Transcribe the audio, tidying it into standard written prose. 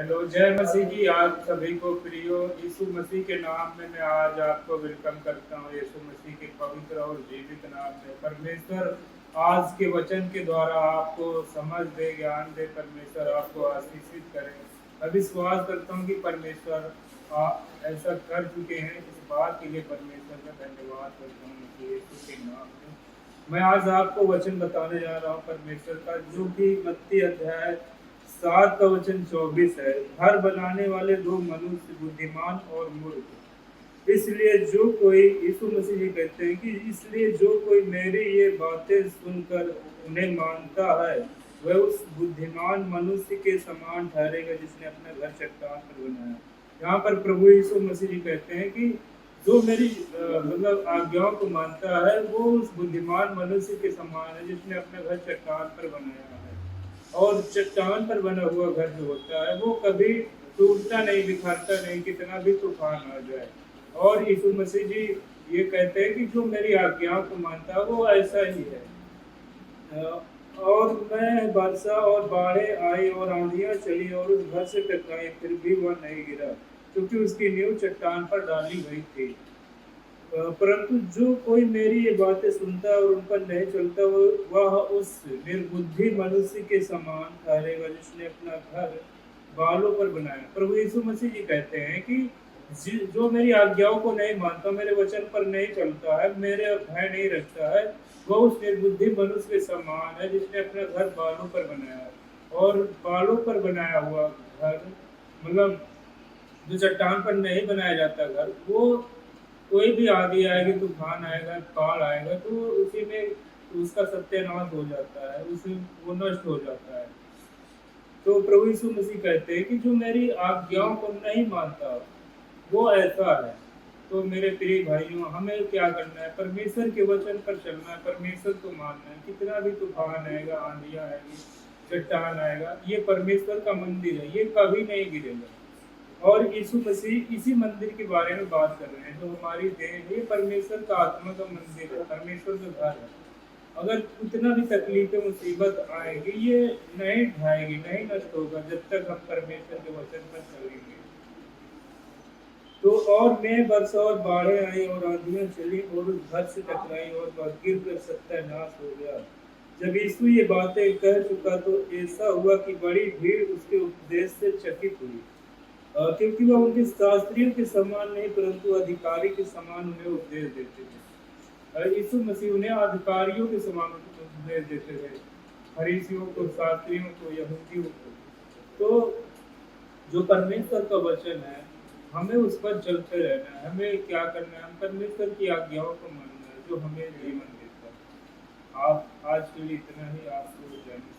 Hello, जय मसीह जी। आप सभी को प्रियो यीशु मसीह के नाम में मैं आज आपको वेलकम करता हूँ। यीशु मसीह के पवित्र और जीवित नाम में परमेश्वर आज के वचन के द्वारा आपको समझ दे, ज्ञान दे, परमेश्वर आपको आशीषित करे। मैं विश्वास करता हूँ कि परमेश्वर ऐसा कर चुके हैं। इस बात के लिए परमेश्वर का धन्यवाद करता हूँ मसीह यीशु के नाम में। मैं आज आपको वचन बताने जा रहा हूँ परमेश्वर का, जो कि मत्ती अध्याय 7 का वचन 24 है। घर बनाने वाले दो मनुष्य, बुद्धिमान और मूर्ख। इसलिए जो कोई, यीशु मसीह जी कहते हैं कि इसलिए जो कोई मेरी ये बातें सुनकर उन्हें मानता है वह उस बुद्धिमान मनुष्य के समान ठहरेगा जिसने अपना घर चट्टान पर बनाया। यहाँ पर प्रभु यीशु मसीह जी कहते हैं कि जो मेरी मतलब आज्ञाओं को मानता है वो उस बुद्धिमान मनुष्य के समान है जिसने अपना घर चट्टान पर बनाया है। और चट्टान पर बना हुआ घर जो होता है वो कभी टूटता नहीं, बिखरता नहीं, कितना भी तूफान आ जाए। और यीशु मसीह जी ये कहते हैं कि जो मेरी आज्ञाओं को मानता है वो ऐसा ही है। और मैं वर्षा और बाढ़ें आई और आंधियां चली और उस घर से टकराई, फिर भी वह नहीं गिरा क्योंकि उसकी नींव चट्टान पर डाली गई थी। परंतु जो कोई मेरी ये बातें सुनता है और उन पर नहीं चलता वह उस निर्बुद्धि मनुष्य के समान ठहरेगा जिसने अपना घर बालों पर बनाया। प्रभु यीशु मसीह जी कहते हैं कि जो मेरी आज्ञाओं को नहीं मानता, मेरे वचन पर नहीं चलता है, मेरे भय नहीं रखता है, वह उस निर्बुद्धि मनुष्य के समान है जिसने अपना घर बालों पर बनाया है। और बालों पर बनाया हुआ घर मतलब जो चट्टान पर नहीं बनाया जाता घर, वो कोई भी आंधी आएगी, तूफान आएगा, बाढ़ आएगा तो उसी में उसका सत्यानाश हो जाता है, उसी वो नष्ट हो जाता है। तो प्रभु यीशु मसीह कहते हैं कि जो मेरी आज्ञाओं को नहीं मानता वो ऐसा है। तो मेरे प्रिय भाइयों, हमें क्या करना है? परमेश्वर के वचन पर चलना है, परमेश्वर को मानना है। कितना भी तूफान आएगा, आंधियां आएगी, चट्टान आएगा, ये परमेश्वर का मंदिर है, ये कभी नहीं गिरेगा। और यीशु मसीह इसी मंदिर के बारे में बात कर रहे हैं। जो हमारी देह है, ये परमेश्वर का आत्मा का मंदिर है, परमेश्वर का घर है। अगर कितना भी तकलीफें, मुसीबत आएगी, ये नहीं ढाएगी, नहीं नष्ट होगा जब तक हम परमेश्वर के वचन पर चलेंगे। तो और मैं वर्षा और बाढ़ें आई और आंधियां चली और उस घर से टकराई और वह गिर कर सत्यानाश हो गया। जब यीशु ये बातें कह चुका तो ऐसा हुआ कि बड़ी भीड़ उसके उपदेश से चकित हुई, क्योंकि वह उनके शास्त्रियों के समान नहीं परंतु अधिकारी के समान उन्हें उपदेश देते थे। यीशु मसीह उन्हें अधिकारियों के समान उपदेश देते थे, फरीसियों को, शास्त्रियों को, यहूदियों को। तो जो परमेश्वर का वचन है, हमें उस पर चलते रहना है। हमें क्या करना है? हम परमेश्वर की आज्ञाओं को मानना है जो हमें जीवन देता है। आप आज के लिए इतना ही। आपको जय मसीह।